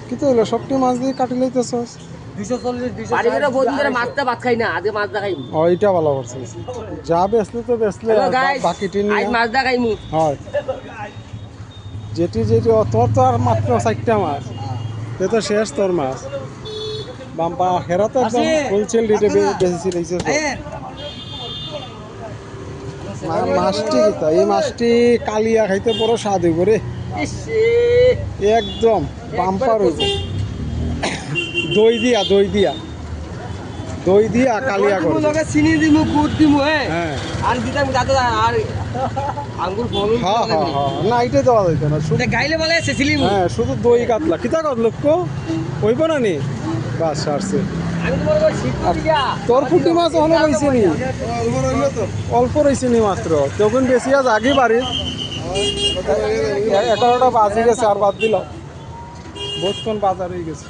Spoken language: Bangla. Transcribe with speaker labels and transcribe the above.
Speaker 1: কিন্তু হলো সবটি মাছ দিয়ে কাটি লইতেছস
Speaker 2: 240 বাড়িতে বহুদিন ধরে মাছটা ভাত খাই না আজকে মাছ দা খাইমু
Speaker 1: ওইটা ভালো করছিস যা বেচলে তো বেচলে বাকিটি
Speaker 2: আজ
Speaker 1: নিয়ে
Speaker 2: মাছ দা খাইমু
Speaker 1: হয় যেটি যেটি তোর তো আর মাত্র 4টা মাছ এ তো শেষ তোর মাছ বাম্পা হেরা তো একদম হোলসেল রেটে বেশি রয়েছে মাছটি কিতা এই মাছটি কালিয়া খাইতে বড় স্বাদ হইব রে একদম বাম্পার হইব দই দিয়া কালিয়া করব
Speaker 2: চিনি দিমু গুড় দিমু হ্যাঁ
Speaker 1: হ্যাঁ
Speaker 2: আর দিতাম গাতো আর আঙ্গুর ফল
Speaker 1: হ্যাঁ হ্যাঁ হ্যাঁ না এটা দেওয়া যাইতো না শুধু
Speaker 2: গাইলে বলে সেছিলিমু
Speaker 1: হ্যাঁ শুধু দই কাতলা কিতা কত লক্ষ হইব না নি বাস সারছে
Speaker 2: আমি তোমার শিখতে দিয়া
Speaker 1: তোর পুঁটি মাছ হলো রয়েছে নি অল্প রয়েছে নি মাত্র তখন বেশি আজ আগে বাড়ির 11টা বাজে গেছে আর বাদ দিল বহুতক্ষণ বাজার হয়ে গেছে